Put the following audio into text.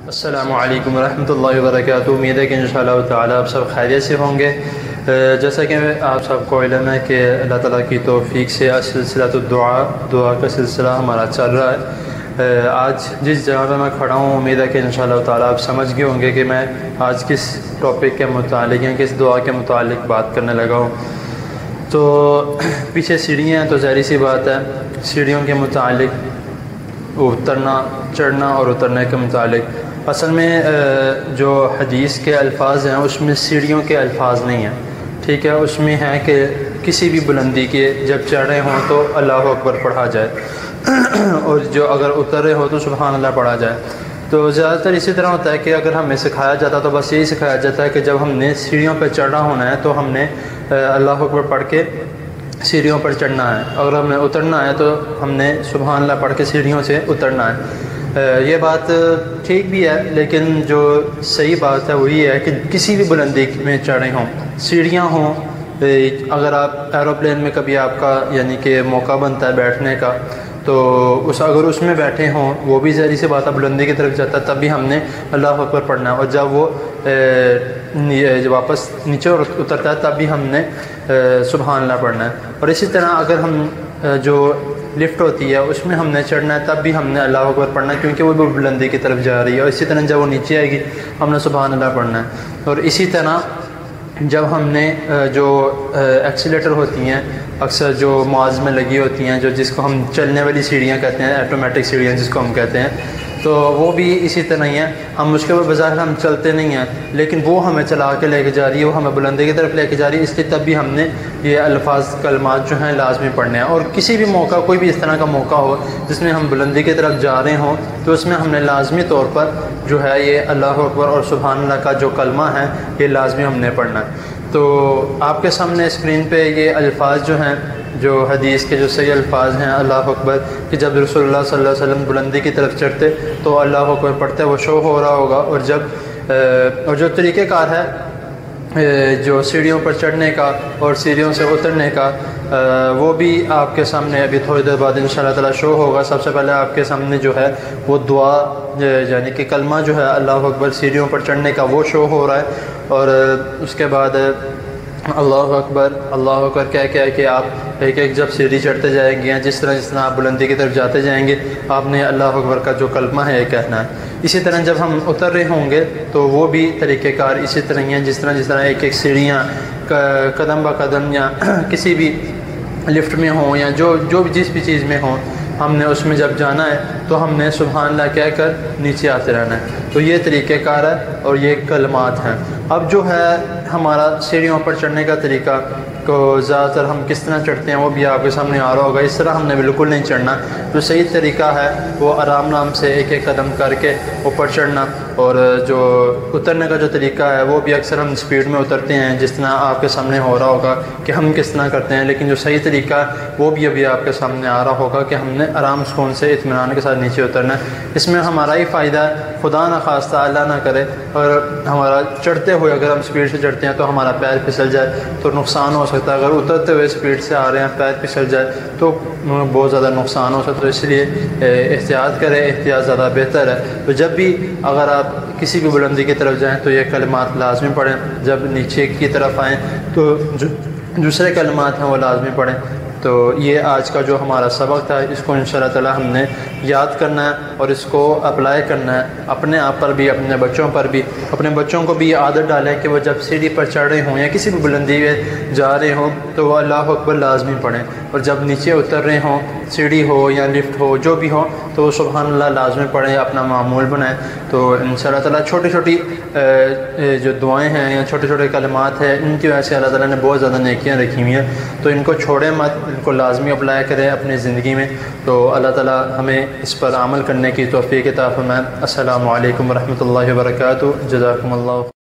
السلام علیکم ورحمۃ اللہ وبرکاتہ۔ امید ہے کہ انشاءاللہ تعالی آپ سب خیریت سے ہوں گے۔ جیسا کہ آپ سب کو علم ہے کہ اللہ تعالیٰ کی توفیق سے سلسلہ دعا کا سلسلہ ہمارا چل رہا ہے۔ آج جس جگہ پہ میں کھڑا ہوں، امید ہے کہ انشاءاللہ تعالیٰ آپ سمجھ گئے ہوں گے کہ میں آج کس ٹاپک کے متعلق یا کس دعا کے متعلق بات کرنے لگا ہوں۔ تو پیچھے سیڑھیاں ہیں تو ظاہر سی بات ہے سیڑھیوں کے متعلق اترنا، چڑھنا اور اترنے کے متعلق اصل میں جو حدیث کے الفاظ ہیں اس میں سیڑھیوں کے الفاظ نہیں ہیں، ٹھیک ہے۔ اس میں ہے کہ کسی بھی بلندی کے جب چڑھ رہے ہوں تو اللہ اکبر پڑھا جائے اور جو اگر اتر رہے ہو تو سبحان اللہ پڑھا جائے۔ تو زیادہ تر اسی طرح ہوتا ہے کہ اگر ہمیں سکھایا جاتا تو بس یہی سکھایا جاتا ہے کہ جب ہم نے سیڑھیوں پہ چڑھنا ہونا ہے تو ہم نے اللہ اکبر پڑھ کے سیڑھیوں پر چڑھنا ہے، اگر ہمیں اترنا ہے تو ہم نے سبحان اللہ پڑھ کے سیڑھیوں سے اترنا ہے۔ یہ بات ٹھیک بھی ہے، لیکن جو صحیح بات ہے وہی ہے کہ کسی بھی بلندی میں چڑھے ہوں، سیڑھیاں ہوں، اگر آپ ایروپلین میں کبھی آپ کا یعنی کہ موقع بنتا ہے بیٹھنے کا تو اگر اس میں بیٹھے ہوں، وہ بھی ظاہر سی بات ہے بلندی کی طرف جاتا ہے، تب بھی ہم نے اللہ اکبر پڑھنا ہے، اور جب وہ واپس نیچے اترتا ہے تب بھی ہم نے سبحان اللہ پڑھنا ہے۔ اور اسی طرح اگر ہم جو لفٹ ہوتی ہے اس میں ہم نے چڑھنا ہے تب بھی ہم نے اللہ اکبر پڑھنا ہے، کیونکہ وہ بھی بلندی کی طرف جا رہی ہے، اور اسی طرح جب وہ نیچے آئے گی ہم نے سبحان اللہ پڑھنا ہے۔ اور اسی طرح جب ہم نے جو ایکسیلیٹر ہوتی ہیں اکثر جو معاذ میں لگی ہوتی ہیں، جس کو ہم چلنے والی سیڑھیاں کہتے ہیں، آٹومیٹک سیڑھیاں جس کو ہم کہتے ہیں، تو وہ بھی اسی طرح ہی ہیں۔ ہم اس کے اوپر بظاہر ہم چلتے نہیں ہیں، لیکن وہ ہمیں چلا کے لے کے جا رہی ہے، وہ ہمیں بلندی کی طرف لے کے جا رہی ہے، اس لیے تب بھی ہم نے یہ الفاظ کلمات جو ہیں لازمی پڑھنے ہیں۔ اور کسی بھی موقع، کوئی بھی اس طرح کا موقع ہو جس میں ہم بلندی کی طرف جا رہے ہوں تو اس میں ہم نے لازمی طور پر جو ہے یہ اللہ اکبر اور سبحان اللہ کا جو کلمہ ہے یہ لازمی ہم نے پڑھنا ہے۔ تو آپ کے سامنے اسکرین پہ یہ الفاظ جو ہیں، جو حدیث کے جو صحیح الفاظ ہیں اللہ اکبر، کہ جب رسول اللہ صلی اللہ علیہ وسلم بلندی کی طرف چڑھتے تو اللہ اکبر پڑھتے، وہ شو ہو رہا ہوگا۔ اور جو طریقہ کار ہے جو سیڑھیوں پر چڑھنے کا اور سیڑھیوں سے اترنے کا، وہ بھی آپ کے سامنے ابھی تھوڑی دیر بعد انشاءاللہ تعالی شو ہوگا۔ سب سے پہلے آپ کے سامنے جو ہے وہ دعا یعنی کہ کلمہ جو ہے اللہ اکبر سیڑھیوں پر چڑھنے کا وہ شو ہو رہا ہے، اور اس کے بعد اللہ اکبر کہہ کہ آپ ایک ایک جب سیڑھی چڑھتے جائیں گے، جس طرح آپ بلندی کی طرف جاتے جائیں گے آپ نے اللہ اکبر کا جو کلمہ ہے یہ کہنا ہے۔ اسی طرح جب ہم اتر رہے ہوں گے تو وہ بھی طریقہ کار اسی طرح ہی ہیں، جس طرح ایک ایک سیڑھیاں قدم با قدم یا کسی بھی لفٹ میں ہوں یا جو بھی جس بھی چیز میں ہوں، ہم نے اس میں جب جانا ہے تو ہم نے سبحان اللہ کہہ کر نیچے آتے رہنا ہے۔ تو یہ طریقہ کار ہے اور یہ کلمات ہیں۔ اب جو ہے ہمارا سیڑھیوں پر چڑھنے کا طریقہ کو زیادہ تر ہم کس طرح چڑھتے ہیں وہ بھی آپ کے سامنے آ رہا ہوگا۔ اس طرح ہم نے بالکل نہیں چڑھنا، جو صحیح طریقہ ہے وہ آرام سے ایک ایک قدم کر کے اوپر چڑھنا، اور جو اترنے کا جو طریقہ ہے وہ بھی اکثر ہم سپیڈ میں اترتے ہیں، جس طرح آپ کے سامنے ہو رہا ہوگا کہ ہم کس طرح کرتے ہیں، لیکن جو صحیح طریقہ ہے وہ بھی ابھی آپ کے سامنے آ رہا ہوگا کہ ہم نے آرام سکون سے اطمینان کے ساتھ نیچے اترنا ہے۔ اس میں ہمارا ہی فائدہ ہے، خدا نہ خواستہ اللہ نہ کرے اور ہمارا چڑھتے ہوئے اگر ہم سپیڈ سے چڑھتے ہیں تو ہمارا پیر پھسل جائے تو نقصان ہو سکتا ہے، اگر اترتے ہوئے سپیڈ سے آ رہے ہیں پیر پھسل جائے تو بہت زیادہ نقصان ہو سکتا ہے۔ تو اس لیے احتیاط کریں، احتیاط زیادہ بہتر ہے۔ تو جب بھی اگر آپ کسی بھی بلندی کی طرف جائیں تو یہ کلمات لازمی پڑھیں، جب نیچے کی طرف آئیں تو دوسرے کلمات ہیں وہ لازمی پڑھیں۔ تو یہ آج کا جو ہمارا سبق تھا اس کو انشاءاللہ تعالی ہم نے یاد کرنا ہے اور اس کو اپلائی کرنا ہے اپنے آپ پر بھی، اپنے بچوں پر بھی۔ اپنے بچوں کو بھی عادت ڈالیں کہ وہ جب سیڑھی پر چڑھ رہے ہوں یا کسی بھی بلندی میں جا رہے ہوں تو وہ اللہ اکبر لازمی پڑھیں، اور جب نیچے اتر رہے ہوں سیڑھی ہو یا لفٹ ہو جو بھی ہو تو وہ سبحان اللہ لازمی پڑھیں، اپنا معمول بنائیں۔ تو انشاءاللہ تعالی چھوٹی چھوٹی جو دعائیں ہیں یا چھوٹے چھوٹے کلمات ہیں ان کی وجہ سے اللہ تعالیٰ نے بہت زیادہ نیکیاں رکھی ہوئی ہیں، تو ان کو چھوڑیں مت، ان کو لازمی اپلائی کریں اپنی زندگی میں۔ تو اللہ تعالیٰ ہمیں اس پر عمل کرنے کی توفیق عطا فرمائے۔ السلام علیکم ورحمۃ اللہ وبرکاتہ۔ جزاکم اللہ۔